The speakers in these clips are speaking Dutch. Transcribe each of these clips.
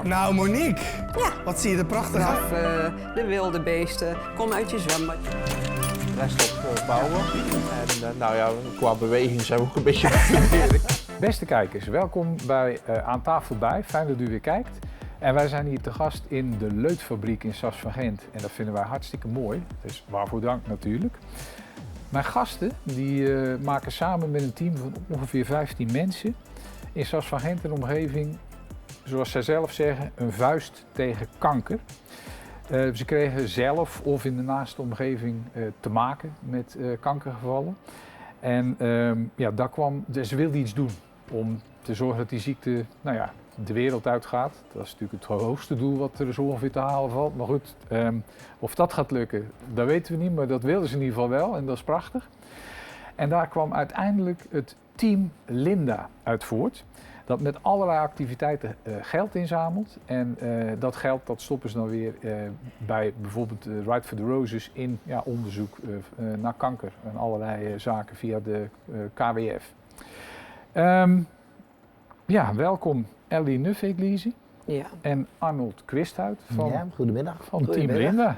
Nou, Monique, Ja. wat zie je er prachtig uit. De wilde beesten, kom uit je zwembad. Rest op bouwen. En nou ja, qua beweging zijn we ook een beetje aan. Beste kijkers, welkom bij Aan tafel bij. Fijn dat u weer kijkt. En wij zijn hier te gast in de Leutfabriek in Sas van Gent. En dat vinden wij hartstikke mooi. Dus waarvoor dank natuurlijk. Mijn gasten die maken samen met een team van ongeveer 15 mensen in Sas van Gent en omgeving, zoals zij zelf zeggen, een vuist tegen kanker. Ze kregen zelf of in de naaste omgeving te maken met kankergevallen. En daar ze wilden iets doen om te zorgen dat die ziekte de wereld uitgaat. Dat is natuurlijk het hoogste doel wat er zo ongeveer te halen valt. Maar goed, of dat gaat lukken, dat weten we niet, maar dat wilden ze in ieder geval wel en dat is prachtig. En daar kwam uiteindelijk het team Linda uit voort. Dat met allerlei activiteiten geld inzamelt. En dat geld dat stoppen ze dan weer bij bijvoorbeeld Right for the Roses in onderzoek naar kanker en allerlei zaken via de KWF. Welkom Ellie Nuffegliese Ja. en Arnold Quisthout Goedemiddag. van Team Linda.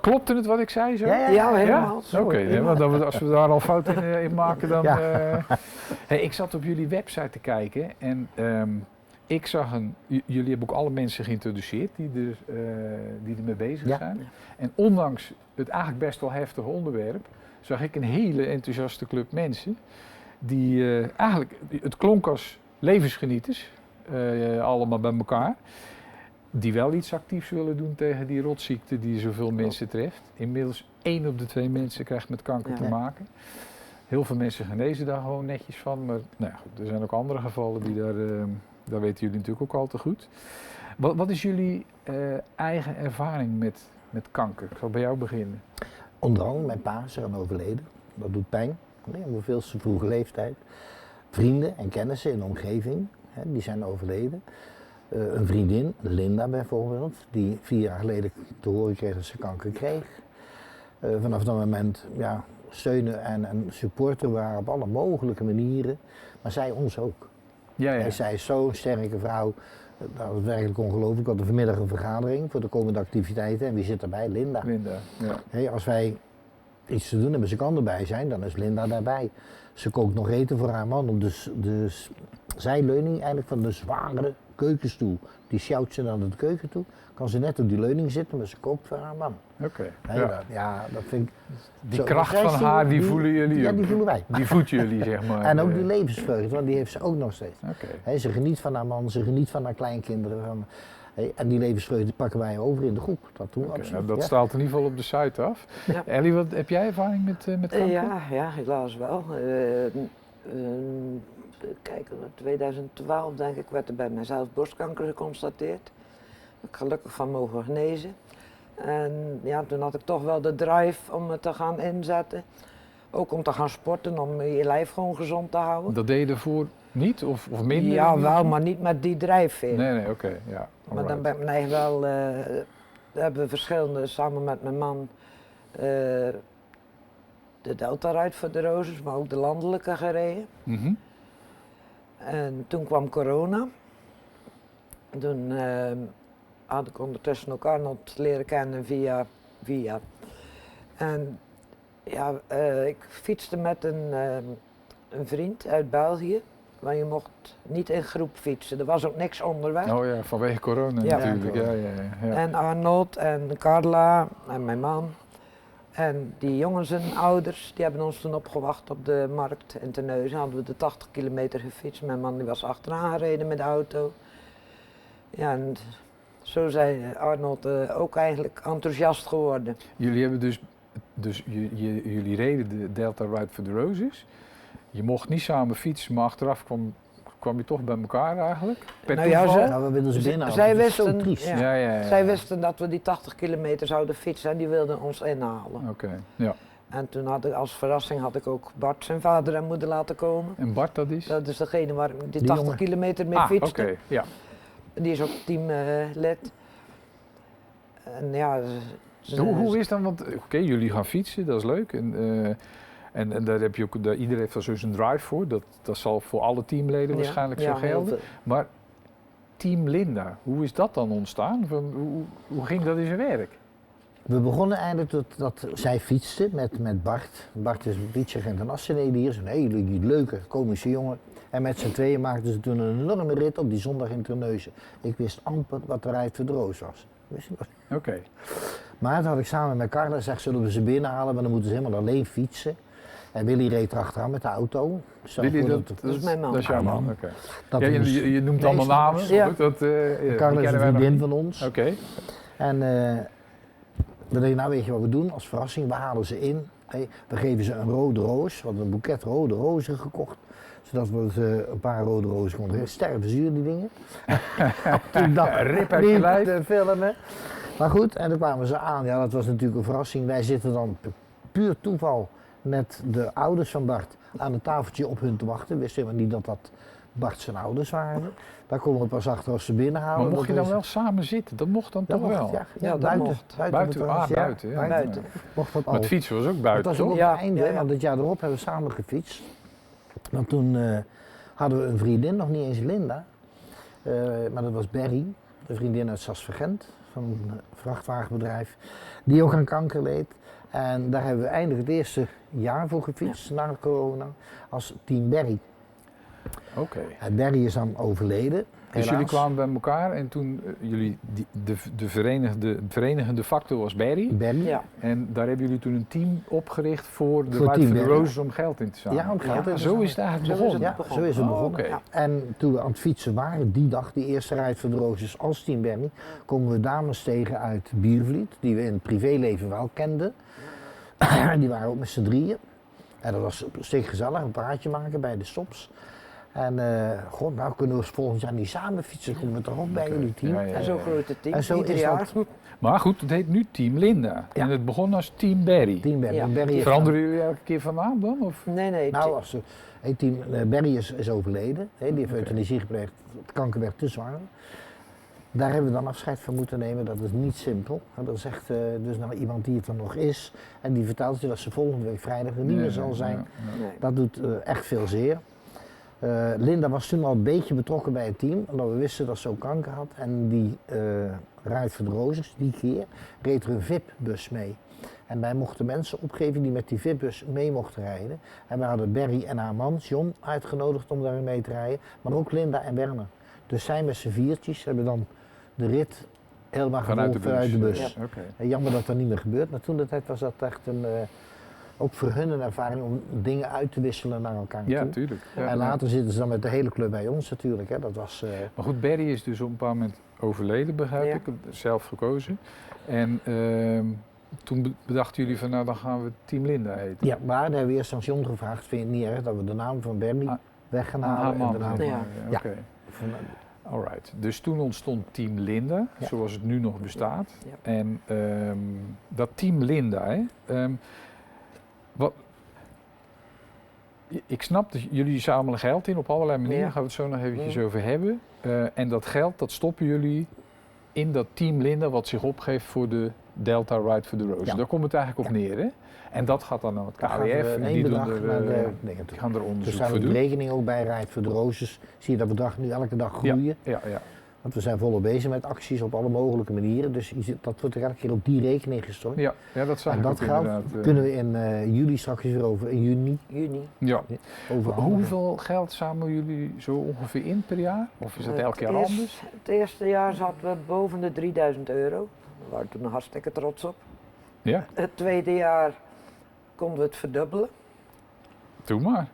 Klopte het wat ik zei zo? Ja, helemaal. Oké, als we daar al fouten in maken dan... ik zat op jullie website te kijken en ik zag jullie hebben ook alle mensen geïntroduceerd die ermee bezig zijn. Ja. En ondanks het eigenlijk best wel heftige onderwerp, zag ik een hele enthousiaste club mensen die het klonk als levensgenieters, allemaal bij elkaar. Die wel iets actiefs willen doen tegen die rotziekte die zoveel mensen treft. Inmiddels 1 op de 2 mensen krijgt met kanker te maken. Heel veel mensen genezen daar gewoon netjes van. Maar goed, er zijn ook andere gevallen die daar weten jullie natuurlijk ook al te goed. Wat is jullie eigen ervaring met kanker? Ik zal bij jou beginnen. Onder andere, mijn pa is eraan overleden. Dat doet pijn, op een veel te vroege leeftijd. Vrienden en kennissen in de omgeving, die zijn overleden. Een vriendin, Linda bijvoorbeeld, die 4 jaar geleden te horen kreeg dat ze kanker kreeg. Vanaf dat moment steunen en supporten waren op alle mogelijke manieren, maar zij ons ook. Ja. En zij is zo'n sterke vrouw, dat is werkelijk ongelooflijk. Ik had vanmiddag een vergadering voor de komende activiteiten en wie zit erbij? Linda. Als wij iets te doen hebben, ze kan erbij zijn, dan is Linda daarbij. Ze kookt nog eten voor haar man op de zijleuning eigenlijk van de zware keukenstoel. Die sjouwt ze naar de keuken toe, kan ze net op die leuning zitten, maar ze kookt voor haar man. Oké. Dat vind ik... Die kracht van haar, die voelen jullie ook? Ja, die voelen wij. Die voedt jullie, zeg maar. En ook die levensvreugde, want die heeft ze ook nog steeds. Okay. Ze geniet van haar man, ze geniet van haar kleinkinderen. En die levensvreugde pakken wij over in de groep. Dat doen we absoluut. Dat staat in ieder geval op de site af. Ja. Ellie, heb jij ervaring met kanker? Ja, helaas wel. Kijk, in 2012 denk ik werd er bij mijzelf borstkanker geconstateerd. Ik gelukkig van mogen genezen. En toen had ik toch wel de drive om het te gaan inzetten. Ook om te gaan sporten, om je lijf gewoon gezond te houden. Dat deed je ervoor niet of minder? Ja, wel, maar niet met die drijfveer. Nee, oké. Ja. Maar dan ben ik mij wel, hebben we verschillende, samen met mijn man, de Delta Ride for the Roses, maar ook de landelijke gereden. Mm-hmm. En toen kwam corona. Toen had ik ondertussen ook Arnold leren kennen via. En ik fietste met een vriend uit België. Maar je mocht niet in groep fietsen, er was ook niks onderweg. Oh ja, vanwege corona natuurlijk. Ja. En Arnold en Carla en mijn man. En die jongens en ouders, die hebben ons toen opgewacht op de markt in Terneuzen. Hadden we de 80 kilometer gefietst. Mijn man die was achteraan gereden met de auto. Ja, en zo zijn Arnold ook eigenlijk enthousiast geworden. Jullie hebben dus jullie reden de Delta Ride for the Roses. Je mocht niet samen fietsen, maar achteraf kwam je toch bij elkaar eigenlijk? We wilden ze binnenhalen. Zij wisten, zo triest. Zij wisten dat we die 80 kilometer zouden fietsen en die wilden ons inhalen. Oké. Ja. En toen had ik als verrassing ook Bart zijn vader en moeder laten komen. En Bart, dat is? Dat is degene waar die 80 kilometer mee fietste. Oké, ja. Die is ook teamlid. En hoe is dat? Want jullie gaan fietsen, dat is leuk. En daar heb je ook, iedereen heeft daar zo zijn drive voor. Dat zal voor alle teamleden waarschijnlijk zo gelden. Maar Team Linda. Hoe is dat dan ontstaan? Hoe ging dat in zijn werk? We begonnen eigenlijk dat zij fietste met Bart. Bart is een politieagent in Assenede hier, zo'n hele leuke, komische jongen. En met z'n tweeën maakten ze toen een enorme rit op die zondag in Terneuzen. Ik wist amper wat de Rijd voor de Roos was. Wist je dat? Oké. Maar toen had ik samen met Carla gezegd, zullen we ze binnenhalen, maar dan moeten ze helemaal alleen fietsen. En Willy reed erachteraan met de auto. Stel Willy, voor dat is mijn man. Dat is jouw man, man. oké. dat Ja, we dus- je noemt Nee, allemaal snap namen. ik. Ja. Goed, dat, die Carla is kennen een wij nog vriendin niet. van ons. Oké. En we dachten, nou weet je wat we doen als verrassing, we halen ze in. Hey, we geven ze een rode roos, we hadden een boeket rode rozen gekocht. Zodat we ze een paar rode rozen konden geven. Stervenzuur die dingen. Toen dacht ik, Rip uit je niet lijf. te filmen. Maar goed, en toen kwamen ze aan. Ja, dat was natuurlijk een verrassing. Wij zitten dan puur toeval met de ouders van Bart aan een tafeltje op hun te wachten. We wisten helemaal niet dat dat Bart zijn ouders waren. Daar komen we pas achter als ze binnenhalen. Maar mocht je Dat dan wel samen zitten? Dat mocht dan Ja, toch mocht, wel? ja, dat buiten. mocht. Buiten, het was, buiten. Ja. Buiten. Mocht dat Maar al. het fietsen was ook Het buiten, was ook toch? op Ja, het einde, ja, ja. want het jaar erop hebben we samen gefietst. Want toen hadden we een vriendin, nog niet eens Linda, maar dat was Berry, de vriendin uit Sasvergent, van een vrachtwagenbedrijf, die ook aan kanker leed. En daar hebben we eindelijk het eerste jaar voor gefietst, na corona, als team Berry. Oké. En Berry is dan overleden. Dus jullie helaas. kwamen bij elkaar en toen jullie de verenigende factor was Barry. Berry. Ja. En daar hebben jullie toen een team opgericht voor de Voor White Team for the Barry. Roses om geld in te zamelen. Ja, om geld in te Zo is het eigenlijk Zo is begonnen. het. Ja, zo is het Oh, begonnen. oké. Ja. En toen we aan het fietsen waren, die dag, die eerste rijd voor de Roosjes als Team Bernie, komen we dames tegen uit Biervliet, die we in het privéleven wel kenden. Die waren ook met z'n drieën. En dat was steeds gezellig, een praatje maken bij de stops. En god, nou kunnen we volgend jaar niet samen fietsen, komen we toch ook bij Oké. jullie team. Ja, ja, En zo groeit het team, En zo ieder is jaar. dat. Maar goed, het heet nu Team Linda. Ja. En het begon als Team Barry. Team Bernie. Ja. Bernie is Veranderen jullie elke keer van naam dan? Of? Nee, nou, als team Berry is overleden, die heeft Oké. euthanasie gepleegd, het kanker werd te zwaar. Daar hebben we dan afscheid van moeten nemen, dat is niet simpel. Dat is echt dus nou iemand die het er nog is en die vertelt je dat ze volgende week vrijdag er niet meer zal zijn. Ja. nee. Dat doet echt veel zeer. Linda was toen al een beetje betrokken bij het team, omdat we wisten dat ze ook kanker had. En die Rijd voor de Rozes, die keer, reed er een VIP-bus mee. En wij mochten mensen opgeven die met die VIP-bus mee mochten rijden. En we hadden Berry en haar man, John, uitgenodigd om daarin mee te rijden. Maar ook Linda en Werner. Dus zij met z'n viertjes hebben dan de rit helemaal Vanuit de gevolgd vanuit de bus. Ja. Oké. En jammer dat dat niet meer gebeurt, maar toen de tijd was dat echt een, ook voor hun een ervaring om dingen uit te wisselen naar elkaar Ja, toe. tuurlijk. Ja, En later zitten ze dan met de hele club bij ons natuurlijk. Hè. Dat was, Maar goed, Barry is dus op een bepaald moment overleden, begrijp Ja. ik. Zelf gekozen. En toen bedachten jullie van, nou dan gaan we Team Linda heten. ja, maar daar hebben we eerst aan John gevraagd, vind je het niet erg dat we de naam van Bernie Ah, weg gaan Ah, halen? man, en de naam zeg Ja. maar. Ja. Oké. van, Alright. Dus toen ontstond Team Linda, Ja. zoals het nu nog bestaat. Ja. En dat Team Linda, hè, wat, ik snap dat jullie zamelen geld in op allerlei manieren, Ja. daar gaan we het zo nog eventjes Ja. over hebben. En dat geld, dat stoppen jullie in dat Team Linda wat zich opgeeft voor de Delta Ride for the Roses. Ja. Daar komt het eigenlijk op neer, hè? En dat gaat dan naar het dan gaan we KWF in en één die doen bedrag er, naar de dingen toe. die gaan er Dus onderzoek daar voor hebben we doen. de rekening ook bij Rijd voor de Rozes. Zie je dat bedrag nu elke dag groeien. Ja, ja. Want we zijn volop bezig met acties op alle mogelijke manieren. Dus dat wordt er elke keer op die rekening gestort. Ja, ja, dat zag En ik dat ook geld inderdaad. kunnen we in juli straks weer over, in juni, Juni. Ja. overhandigen. Hoeveel geld zamelen jullie zo ongeveer in per jaar? Of is dat elk jaar anders? Het eerste jaar zaten we boven de 3000 euro. We waren toen hartstikke trots op. Ja, Het tweede jaar konden we het verdubbelen. doe maar.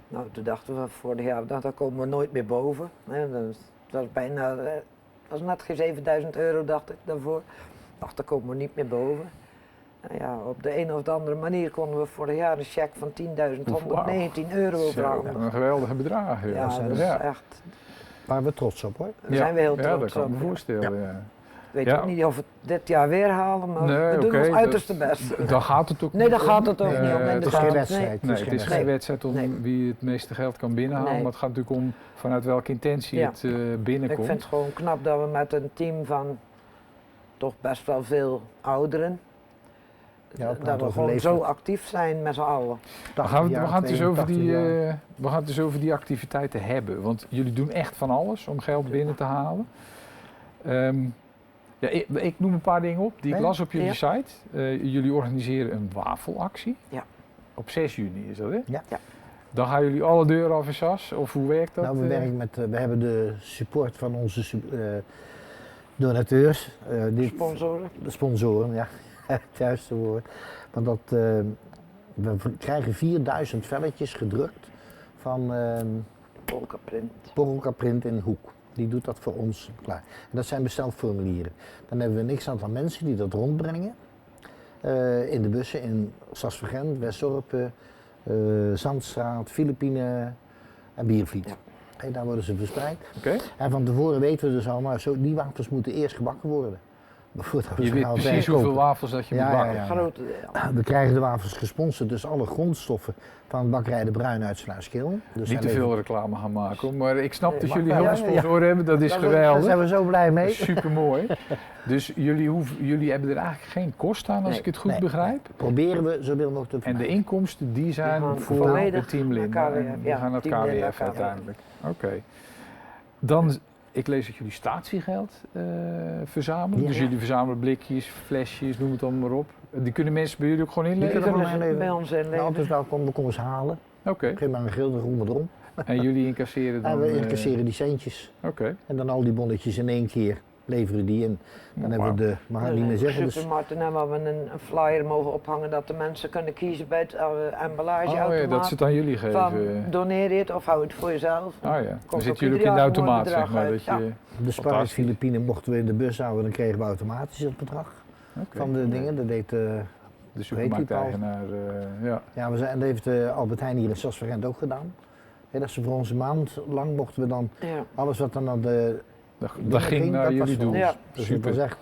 Nou, toen dachten we vorig jaar, daar komen we nooit meer boven. Het was bijna, het was net geen 7000 euro dacht ik daarvoor. Ik dacht, daar komen we niet meer boven. Nou ja, op de een of andere manier konden we vorig jaar een cheque van 10.119 euro Zo, overhandigen. een geweldige bedrag. Ja, dat is ja. echt, Waar we trots op hoor. daar zijn we heel Ja, dat trots kan ik op. me voorstellen. Ja. Ik weet Ja. ook niet of we het dit jaar weer halen, maar Nee, we doen oké, ons dat- uiterste best. Dan gaat het ook Nee, daar niet gaat om. het ook niet om. Het inderdaad. is geen Nee. wedstrijd. Nee, het is geen wedstrijd om Nee. wie het meeste geld kan binnenhalen, Nee. maar het gaat natuurlijk om vanuit welke intentie Ja. het Ik binnenkomt. vind het gewoon knap dat we met een team van toch best wel veel ouderen Ja, ook dat we over gewoon leeftijd. zo actief zijn met z'n allen. We gaan, we, gaan het dus over 82 die, jaar. we gaan het dus over die activiteiten hebben. Want jullie doen echt van alles om geld binnen te halen. Ja, ik noem een paar dingen op die ik Nee? las op jullie Ja. site. Jullie organiseren een wafelactie. Ja. Op 6 juni is dat, hè? Ja. Ja. Dan gaan jullie alle deuren af in SAS? Of hoe werkt dat? Nou, we hebben de support van onze donateurs, Sponsoren. de sponsoren, ja, het juiste woord. Want we krijgen 4000 velletjes gedrukt van Polkaprint. Polka Print in Hoek. Die doet dat voor ons klaar. En dat zijn bestelformulieren. Dan hebben we een x-aantal mensen die dat rondbrengen. In de bussen in Sasvergent, Westdorpen, Zandstraat, Filipijnen en Biervliet. Ja. Hey, daar worden ze verspreid. Oké. En van tevoren weten we dus al, maar die wafels moeten eerst gebakken worden. Voordat we Je ze weet gaan precies verkopen. hoeveel wafels dat je Ja, moet ja, bakken. ja. Grote deel. We krijgen de wafels gesponsord, dus alle grondstoffen van bakkerij De Bruin uit Sluiskil. Dus Niet te veel reclame gaan maken, hoor, maar ik snap Nee, dat maar- jullie ja, heel ja, veel sponsoren hebben, dat is Daar geweldig. zijn we zo blij mee. Super mooi. Dus jullie hebben er eigenlijk geen kost aan, als Nee, ik het goed nee, begrijp. Proberen we zoveel mogelijk te En de vermijden. inkomsten die zijn gaan voor volledig het Team naar Linda. KWF, En die ja, gaan naar het Team Linda, KWF KWF. uiteindelijk. Oké. Dan, ik lees dat jullie statiegeld verzamelen. Ja. Dus jullie verzamelen blikjes, flesjes, noem het allemaal maar op. Die kunnen mensen bij jullie ook gewoon Die inleveren? kunnen Kunnen gewoon ze bij inleveren. ons inleveren. Altijd welkom, we komen ze halen. Oké. Geef maar een gilde roem erom. En jullie incasseren dan? En we incasseren die centjes. Oké. En dan al die bonnetjes in één keer leveren die in. Dan hebben we de, we gaan In niet meer de zeggen. Dus, supermarkten hebben we een flyer mogen ophangen dat de mensen kunnen kiezen bij het emballageautomaat. Oh ja, dat ze het aan jullie geven. Van doneer je het of hou het voor jezelf. Ah ja, dan Komt zitten ook jullie ook in de ieder jaar een mooi automaat, zeg bedrag maar. uit. Dat Ja. je, de Spar uit Fantastisch. Filipijnen mochten we in de bus houden, dan kregen we automatisch het bedrag Oké. van de dingen. Dat deed, De Paul? supermarkteigenaar, ja. ja, dat heeft Albert Heijn hier in Sasvergent ook gedaan. Ja, dat ze voor ons een maand lang mochten we dan Ja. alles wat dan naar de Dat ging naar dat jullie was voor doel. ons. Ja. Dus Super. het was echt,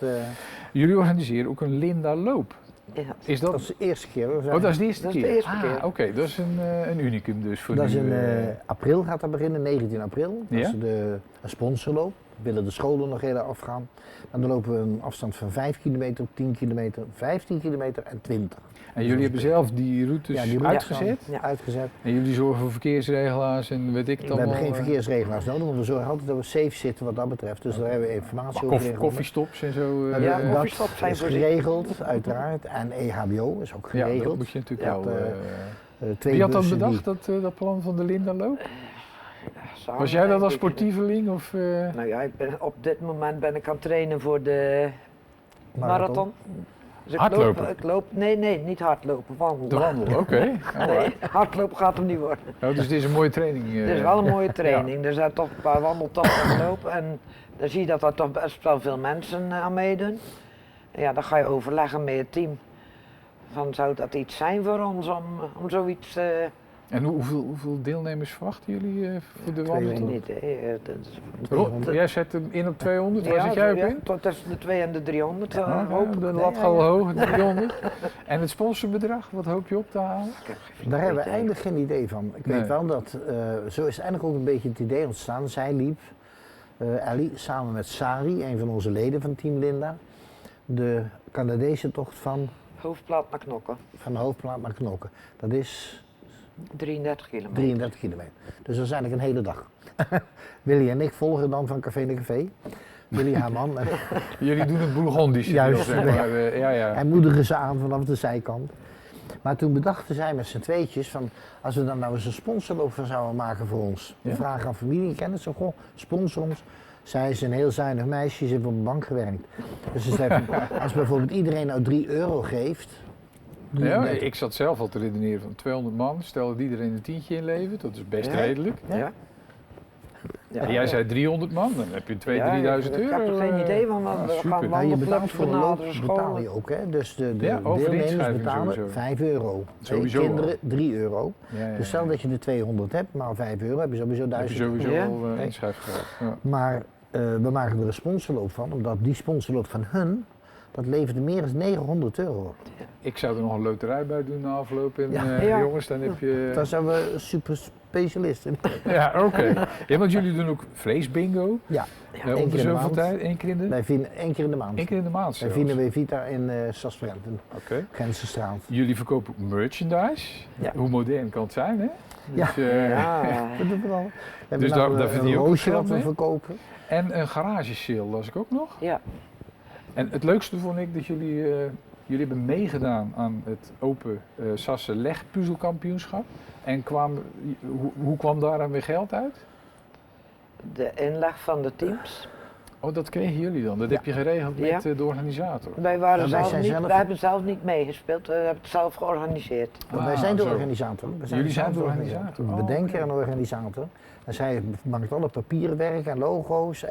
Jullie organiseren ook een Linda Loop. Ja. Is dat dat? is de eerste keer. hoor. We zijn- Oh, dat is de eerste Dat is keer? de eerste Ah, keer. oké, dat is een unicum dus voor Dat is nu. in april gaat dat beginnen, 19 april. Dat Ja? is een sponsorloop. We willen de scholen nog heel afgaan. En dan lopen we een afstand van 5 kilometer, 10 kilometer, 15 kilometer en 20. En jullie hebben zelf die routes Ja, die routes uitgezet? dan Ja. Uitgezet. En jullie zorgen voor verkeersregelaars en weet ik het We allemaal? hebben geen verkeersregelaars nodig, want we zorgen altijd dat we safe zitten wat dat betreft. Dus daar hebben we informatie over geregeld. Koffiestops en zo? Ja, Dat koffiestops zijn is voorzien. geregeld, uiteraard. En EHBO is ook Ja, dat geregeld. moet je natuurlijk Ja, wel... Twee Wie had dat bussen bedacht, die- dat plan van de Linda Loop? Samen, Was jij dat denk als ik. sportieveling? Of, Nou ja, op dit moment ben ik aan het trainen voor de marathon. Dus Hardlopen? Ik loop, nee, niet hardlopen, wandelen. de wandel, oké. Nee, hardlopen gaat hem niet worden. Oh, dus dit is een mooie training. Het is wel een mooie training. Er zijn toch een paar wandeltochten gelopen en dan zie je dat er toch best wel veel mensen aan meedoen. En ja, dan ga je overleggen met je team. Van, zou dat iets zijn voor ons om zoiets... En hoeveel deelnemers verwachten jullie voor de Ik wandel? weet niet. Dat is- Jij zet hem in op 200, waar zit jij op in? tot tussen de 200 en de 300 Ah, hoop ik. de Nee, lat ja, gaat wel ja. hoog, 300. En het sponsorbedrag, wat hoop je op te halen? Ik heb geen Daar hebben we idee. eigenlijk geen idee van. Ik Nee. weet wel dat, zo is eigenlijk ook een beetje het idee ontstaan. Zij liep, Ellie, samen met Sari, een van onze leden van Team Linda, de Canadese tocht van Hoofdplaat naar Knokken, de hoofdplaat naar Knokken. Dat is 33 kilometer. 33 kilometer. Dus dat is eigenlijk een hele dag. Willy en ik volgen dan van café naar café. Willy haar man en Jullie doen het Bourgondische. Juist. zeg maar. Ja. hij moedigen ze aan vanaf de zijkant. Maar toen bedachten zij met z'n tweetjes van, als we dan nou eens een sponsorloop van zouden maken voor ons. We Ja. vragen aan familie en kennissen, goh, sponsor ons. Zij is een heel zuinig meisje, ze heeft op een bank gewerkt. Dus ze zei van, als bijvoorbeeld iedereen nou €3 geeft. Ja, ik zat zelf al te redeneren van 200 man, stel dat iedereen een tientje inlevert, dat is best Ja. redelijk. Ja. Ja. En jij zei 300 man, dan heb je 2.000, 3.000 Ik euro. heb er geen idee van, want Ah, we super. gaan Nou, je betaalt wandelclubs voor de loop, benaderen betaal scholen. je ook, hè? Dus de Ja, over de deelnemers inschrijving betalen sowieso. €5. Sowieso Twee al. kinderen €3. Ja, Dus stel dat je er 200 hebt, maar €5 heb je sowieso heb je 1000. sowieso Ja. al Nee. inschrijfgeld. Ja. Maar we maken er een sponsorloop van, omdat die sponsorloop van hun Dat leverde meer dan €900 op. Ik zou er nog een loterij bij doen na afloop. En Ja. Ja. jongens, dan heb je... Daar zijn we super specialisten. Ja, oké. Ja, want jullie doen ook vleesbingo. Ja, Om keer de in de zoveel maand. tijd? 1 keer in de? Wij vinden 1 keer in de maand. 1 keer in de maand Wij zelfs. vinden bij Vita in Sasvrenten, Oké. Grenzenstraat. Jullie verkopen ook merchandise. Ja. Hoe modern kan het zijn, hè? Ja. Dus, Ja. Dat doen we wel. We hebben Dus nou daar verdien je ook roosje geld wat we mee? verkopen. En een garagesale las ik ook nog. Ja. En het leukste vond ik dat jullie hebben meegedaan aan het Open Sassen legpuzzelkampioenschap. En hoe kwam daar dan weer geld uit? De inleg van de teams. Oh, dat kregen jullie dan. Dat heb je geregeld Ja. met de organisator. Wij, waren wij zelf zijn niet, zelf- wij hebben zelf niet meegespeeld, we hebben het zelf georganiseerd. Want wij zijn de zo. organisator. Jullie zijn de organisator. Oh, Bedenker oké. en organisator. En zij maakt alle papieren werk en logo's.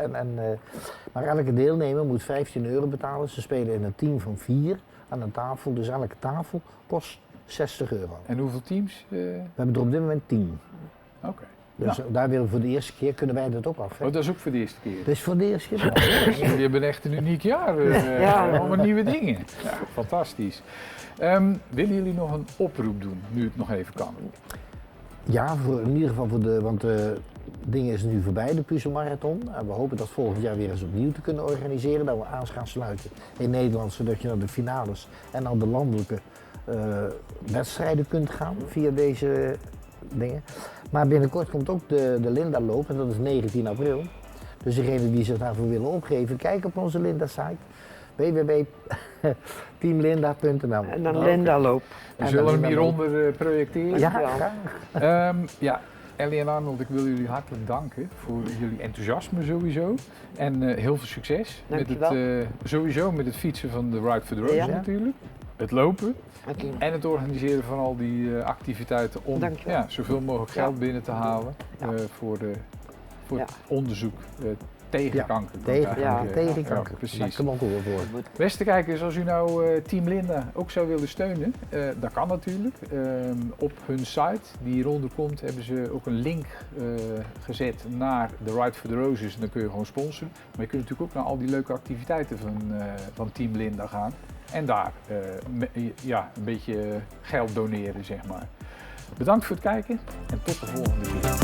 Maar elke deelnemer moet €15 betalen. Ze spelen in een team van 4 aan een tafel. Dus elke tafel kost €60. En hoeveel teams? We hebben er op dit moment 10. Oké. Dus daar willen we voor de eerste keer, kunnen wij dat ook af. Hè? Oh, dat is ook voor de eerste keer. Dus voor de eerste keer. Jullie hebben echt een uniek jaar. Ja. Allemaal nieuwe dingen. Ja, fantastisch. Willen jullie nog een oproep doen, nu het nog even kan? Ja, in ieder geval want de ding is nu voorbij, de puzzelmarathon. En we hopen dat volgend jaar weer eens opnieuw te kunnen organiseren. Dat we aan gaan sluiten in Nederland, zodat je naar de finales en naar de landelijke wedstrijden kunt gaan via deze dingen. Maar binnenkort komt ook de Linda loop en dat is 19 april. Dus degenen die zich daarvoor willen opgeven, kijk op onze Linda-site www.teamlinda.nl. En dan Linda loop. We zullen hem hieronder projecteren. Ja, Dankjewel. graag. Ja, Ellie en Arnold, ik wil jullie hartelijk danken voor jullie enthousiasme sowieso. En heel veel succes Dankjewel. sowieso met het fietsen van de Ride for the Rose Ja. natuurlijk. Het lopen Oké. en het organiseren van al die activiteiten om Dankjewel. zoveel mogelijk geld binnen te halen Ja. voor Ja. het onderzoek tegen Ja, kanker. tegen Ja. kanker. Tegen kanker. Ja, precies. Daar kan ook weer voor. Beste kijkers, als u nou Team Linda ook zou willen steunen, dat kan natuurlijk. Op hun site, die hieronder komt, hebben ze ook een link gezet naar de Ride for the Roses. En dan kun je gewoon sponsoren. Maar je kunt natuurlijk ook naar al die leuke activiteiten van Team Linda gaan. En daar een beetje geld doneren, zeg maar. Bedankt voor het kijken en tot de volgende keer.